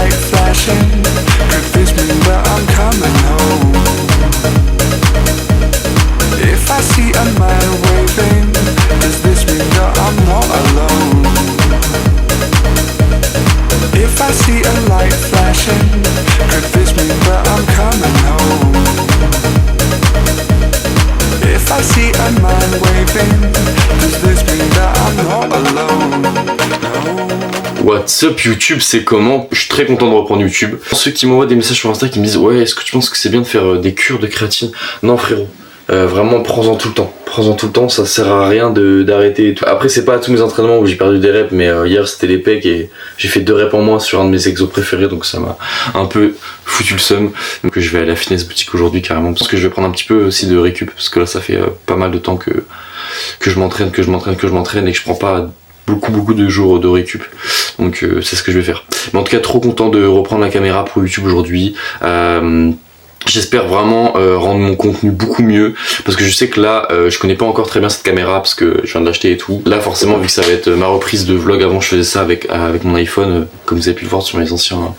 light flashing, could this mean that I'm coming home? If I see a man waving, does this mean that I'm not alone? If I see a light flashing, could this mean that I'm coming home? If I see a man waving, does this mean that I'm not alone? No. What's up YouTube, c'est comment? Je suis très content de reprendre YouTube. Ceux qui m'envoient des messages sur Insta qui me disent ouais, est-ce que tu penses que c'est bien de faire des cures de créatine? Non frérot, vraiment prends-en tout le temps. Prends-en tout le temps, ça sert à rien d'arrêter et tout. Après c'est pas à tous mes entraînements où j'ai perdu des reps, mais hier c'était les pecs et j'ai fait 2 reps en moins sur un de mes exos préférés, donc ça m'a un peu foutu le seum. Donc je vais aller à la fitness boutique aujourd'hui carrément, parce que je vais prendre un petit peu aussi de récup, parce que là ça fait pas mal de temps que je m'entraîne, que je m'entraîne et que je prends pas beaucoup de jours de récup, donc c'est ce que je vais faire. Mais en tout cas trop content de reprendre la caméra pour YouTube aujourd'hui. J'espère vraiment rendre mon contenu beaucoup mieux, parce que je sais que là je connais pas encore très bien cette caméra parce que je viens de l'acheter et tout. Là forcément vu que ça va être ma reprise de vlog, avant je faisais ça avec mon iPhone, comme vous avez pu le voir sur mes anciens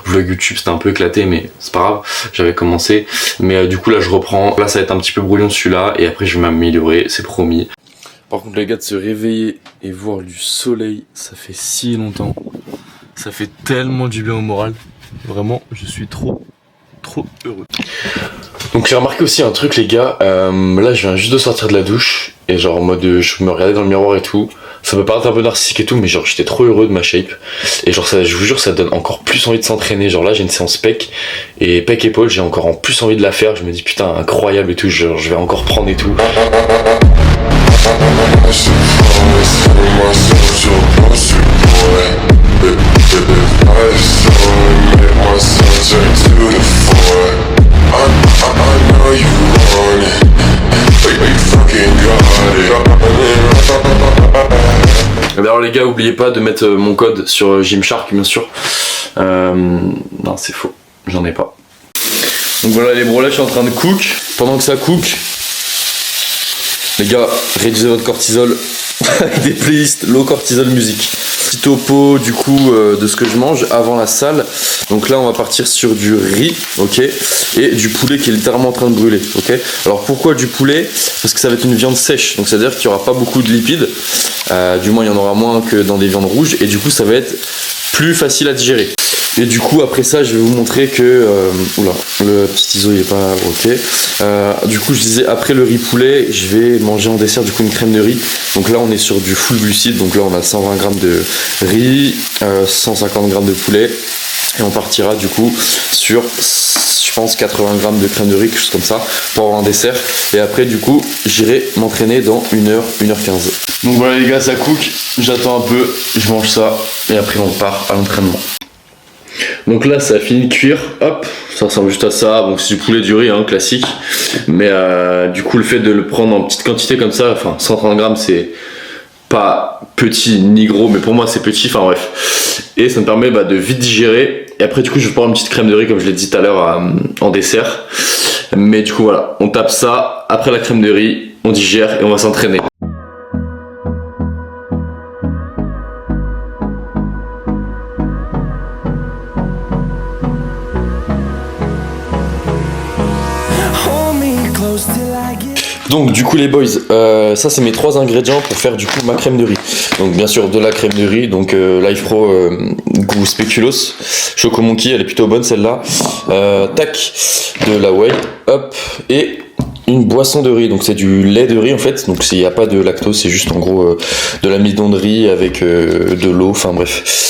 vlogs YouTube, c'était un peu éclaté mais c'est pas grave, j'avais commencé. Mais du coup là je reprends, là ça va être un petit peu brouillon celui-là et après je vais m'améliorer, c'est promis. Par contre les gars, de se réveiller et voir du soleil, ça fait si longtemps, ça fait tellement du bien au moral, vraiment je suis trop heureux. Donc j'ai remarqué aussi un truc les gars, là je viens juste de sortir de la douche et genre en mode je me regardais dans le miroir et tout, ça peut paraître un peu narcissique et tout mais genre j'étais trop heureux de ma shape et genre ça, je vous jure ça donne encore plus envie de s'entraîner. Genre là j'ai une séance pec et pec épaule, j'ai encore en plus envie de la faire, je me dis putain incroyable et tout, genre je vais encore prendre et tout. Alors les gars, oubliez pas de mettre mon code sur Gymshark bien sûr. Non c'est faux, j'en ai pas. Donc voilà les bros, là je suis en train de cook. Pendant que ça cook, les gars, réduisez votre cortisol avec des playlists low cortisol musique. Petit topo du coup de ce que je mange avant la salle. Donc là on va partir sur du riz, ok, et du poulet qui est littéralement en train de brûler, ok. Alors pourquoi du poulet? Parce que ça va être une viande sèche, donc c'est à dire qu'il n'y aura pas beaucoup de lipides, du moins il y en aura moins que dans des viandes rouges, et du coup ça va être plus facile à digérer. Et du coup après ça je vais vous montrer que oula, le petit ISO il est pas ok. Du coup je disais après le riz poulet je vais manger en dessert du coup une crème de riz. Donc là on est sur du full glucide, donc là on a 120 g de riz, 150 g de poulet et on partira du coup sur je pense 80 g de crème de riz, quelque chose comme ça pour avoir un dessert. Et après du coup j'irai m'entraîner dans 1h, 1h15. Donc voilà les gars, ça cook, j'attends un peu, je mange ça et après on part à l'entraînement. Donc là ça a fini de cuire, hop, ça ressemble juste à ça, bon c'est du poulet du riz hein, classique, mais du coup le fait de le prendre en petite quantité comme ça, enfin 130 g c'est pas petit ni gros, mais pour moi c'est petit, enfin bref, et ça me permet de vite digérer. Et après du coup je vais prendre une petite crème de riz comme je l'ai dit tout à l'heure en dessert, mais du coup voilà, on tape ça, après la crème de riz, on digère et on va s'entraîner. Donc du coup les boys, ça c'est mes 3 ingrédients pour faire du coup ma crème de riz. Donc bien sûr de la crème de riz, donc Life Pro goût spéculoos, Choco Monkey, elle est plutôt bonne celle-là. Tac, de la whey, hop, et une boisson de riz, donc c'est du lait de riz en fait, donc il n'y a pas de lactose, c'est juste en gros de l'amidon de riz avec de l'eau, enfin bref.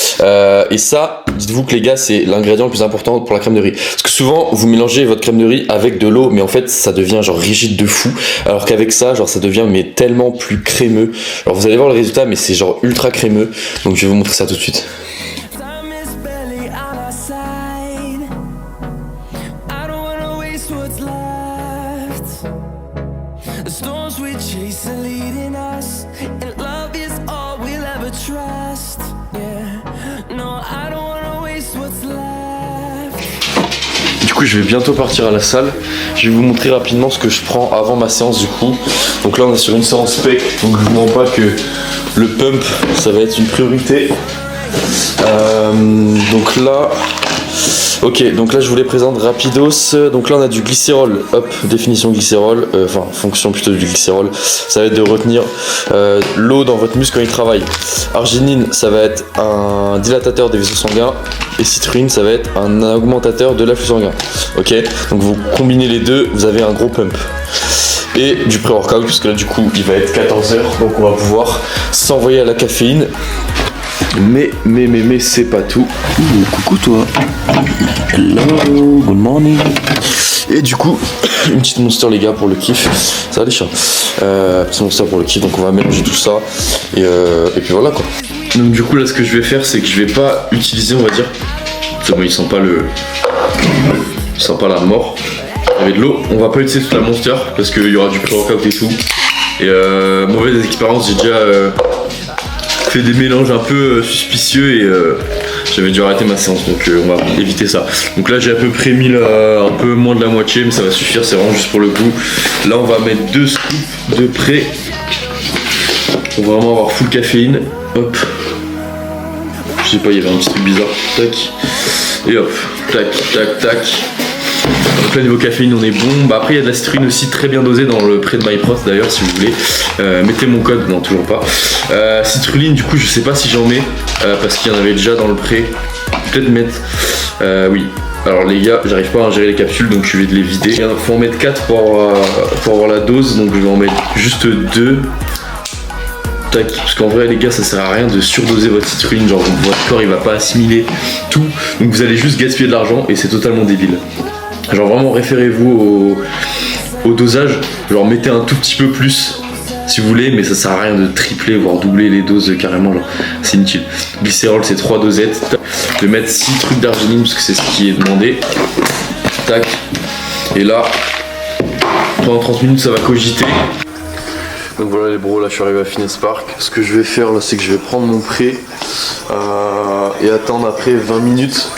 Et ça, dites-vous que les gars, c'est l'ingrédient le plus important pour la crème de riz. Parce que souvent, vous mélangez votre crème de riz avec de l'eau, mais en fait, ça devient genre rigide de fou. Alors qu'avec ça, genre ça devient mais tellement plus crémeux. Alors vous allez voir le résultat, mais c'est genre ultra crémeux. Donc je vais vous montrer ça tout de suite. Du coup je vais bientôt partir à la salle. Je vais vous montrer rapidement ce que je prends avant ma séance du coup. Donc là on est sur une séance pec, donc je vous mens pas que le pump ça va être une priorité. Donc là Ok, donc là je vous les présente rapidos. Donc là on a du glycérol, hop, définition glycérol, enfin fonction plutôt du glycérol, ça va être de retenir l'eau dans votre muscle quand il travaille. Arginine, ça va être un dilatateur des vaisseaux sanguins, et citrulline, ça va être un augmentateur de l'afflux sanguin. Ok, donc vous combinez les deux, vous avez un gros pump. Et du pré-workout, parce que là du coup il va être 14h, donc on va pouvoir s'envoyer à la caféine. Mais c'est pas tout. Coucou toi. Hello, good morning. Et du coup, une petite monster les gars pour le kiff. Ça va les chats. Petite monster pour le kiff, donc on va mélanger tout ça. Et puis voilà quoi. Donc du coup là ce que je vais faire c'est que je vais pas utiliser on va dire. C'est bon, il sent pas la mort. Avec de l'eau, on va pas utiliser toute la monster parce qu'il y aura du pré-workout et tout. Et mauvaise expérience, j'ai déjà fait des mélanges un peu suspicieux et j'avais dû arrêter ma séance, donc on va éviter ça. Donc là j'ai à peu près mis un peu moins de la moitié, mais ça va suffire, c'est vraiment juste pour le goût. Là on va mettre 2 scoops de près. On va vraiment avoir full caféine. Hop. Je sais pas, il y avait un petit truc bizarre. Tac. Et hop. Tac, tac, tac. Donc là niveau caféine on est bon. Bah après il y a de la citrulline aussi très bien dosée dans le pré de MyProf d'ailleurs si vous voulez. Mettez mon code, non toujours pas. Citrulline du coup je sais pas si j'en mets parce qu'il y en avait déjà dans le pré. Peut-être mettre. Oui. Alors les gars, j'arrive pas à ingérer les capsules donc je vais les vider. Il faut en mettre 4 pour avoir la dose, donc je vais en mettre juste 2. Tac. Parce qu'en vrai les gars ça sert à rien de surdoser votre citrulline, genre votre corps il va pas assimiler tout. Donc vous allez juste gaspiller de l'argent et c'est totalement débile. Genre vraiment référez-vous au dosage, genre mettez un tout petit peu plus si vous voulez, mais ça sert à rien de tripler voire doubler les doses carrément, genre c'est inutile. Glycérol c'est 3 dosettes, je vais mettre 6 trucs d'arginine parce que c'est ce qui est demandé. Tac. Et là pendant 30 minutes ça va cogiter. Donc voilà les bros, là je suis arrivé à Fitness Park. Ce que je vais faire là c'est que je vais prendre mon pré et attendre après 20 minutes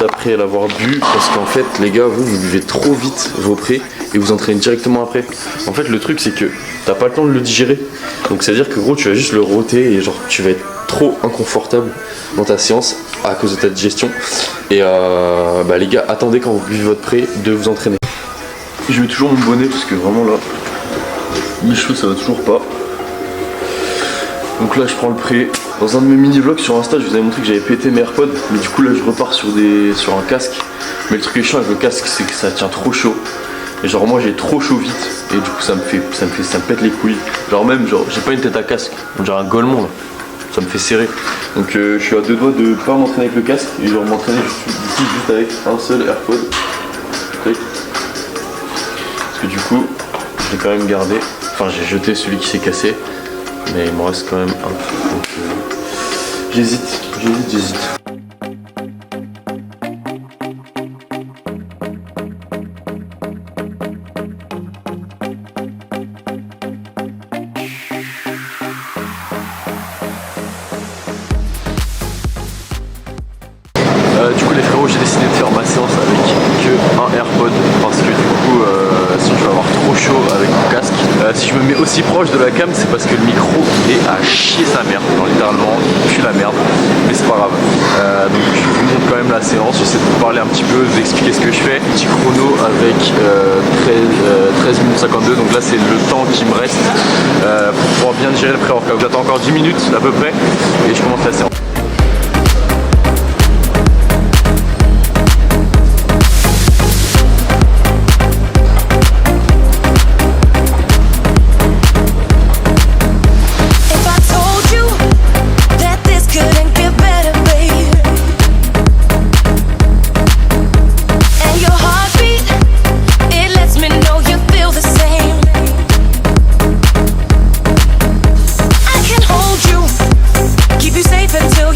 après l'avoir bu, parce qu'en fait les gars vous buvez trop vite vos prés et vous entraînez directement après. En fait le truc c'est que t'as pas le temps de le digérer, donc c'est à dire que gros tu vas juste le rôter et genre tu vas être trop inconfortable dans ta séance à cause de ta digestion. Et bah les gars attendez quand vous buvez votre pré de vous entraîner. Je mets toujours mon bonnet parce que vraiment là mes cheveux ça va toujours pas. Donc là je prends le pré. Dans un de mes mini-vlogs sur Insta je vous avais montré que j'avais pété mes AirPods, mais du coup là je repars sur un casque. Mais le truc qui est chiant avec le casque c'est que ça tient trop chaud. Et genre moi j'ai trop chaud vite et du coup ça me pète les couilles. Genre même genre j'ai pas une tête à casque, donc j'ai un golemon là. Ça me fait serrer. Donc je suis à 2 doigts de pas m'entraîner avec le casque et genre m'entraîner juste avec un seul AirPod. Parce que du coup je l'ai quand même gardé. Enfin j'ai jeté celui qui s'est cassé. Mais il me reste quand même un peu. Donc j'hésite. Du coup les frérots j'ai décidé de faire ma séance avec que un AirPod parce que du coup sinon je vais avoir trop chaud avec mon casque. Si je me mets aussi proche de la cam c'est parce que le micro est à chier sa mère, genre littéralement je suis la merde, mais c'est pas grave. Donc je vous montre quand même la séance, j'essaie de vous parler un petit peu, de vous expliquer ce que je fais. Petit chrono avec 13 minutes 52, donc là c'est le temps qui me reste pour pouvoir bien gérer le pré-workout. J'attends encore 10 minutes à peu près et je commence la séance. Until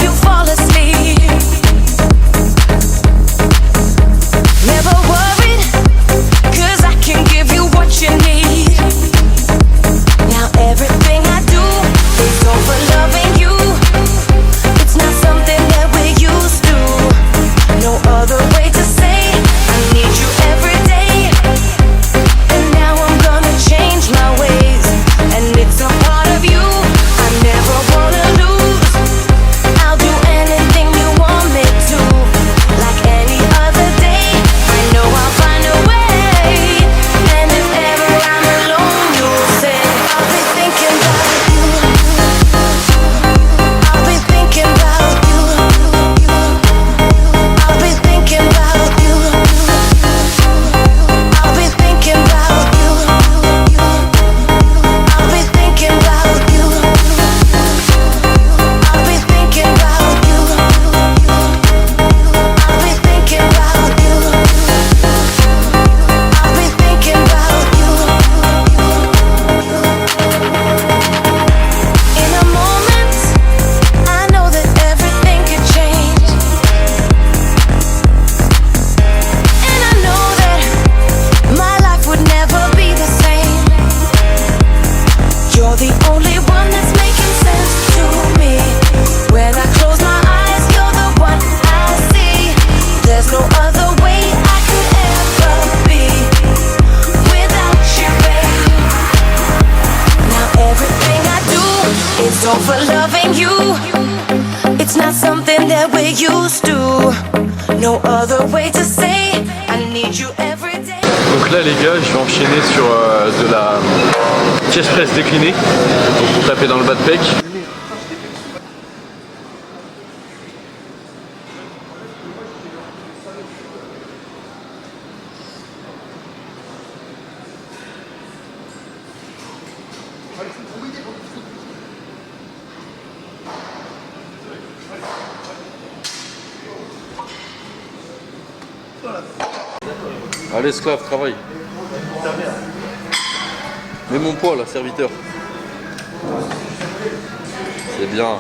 for loving you. It's not something that we're used to. No other way to say I need you every day. Donc là les gars, je vais enchaîner sur de la chest press déclinée, donc pour taper dans le bas de pec. Allez esclave, travaille. Mets mon poids là, serviteur. C'est bien.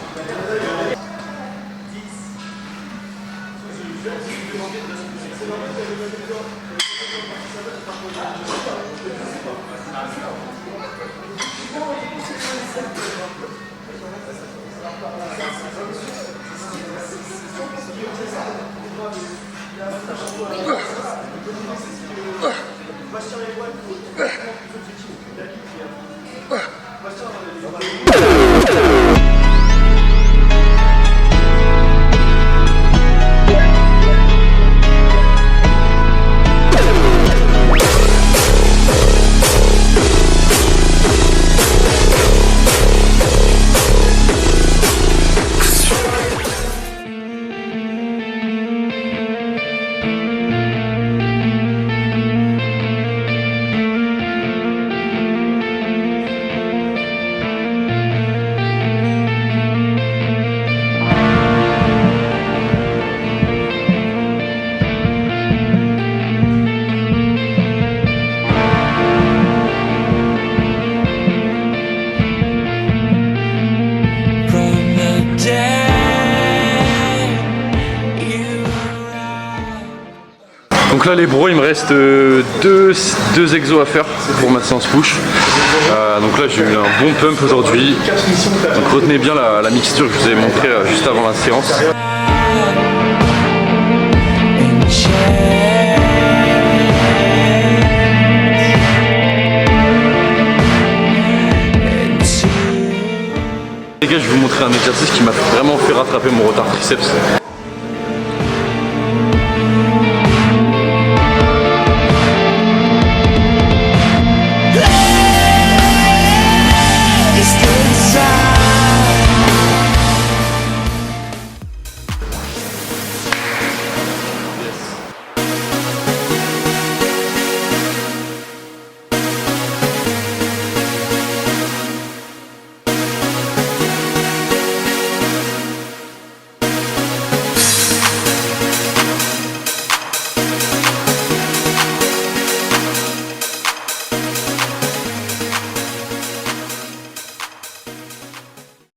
Donc là les bros, il me reste deux exos à faire pour ma séance push. Donc là j'ai eu un bon pump aujourd'hui. Donc retenez bien la mixture que je vous ai montré juste avant la séance. Les gars, je vais vous montrer un exercice qui m'a vraiment fait rattraper mon retard triceps.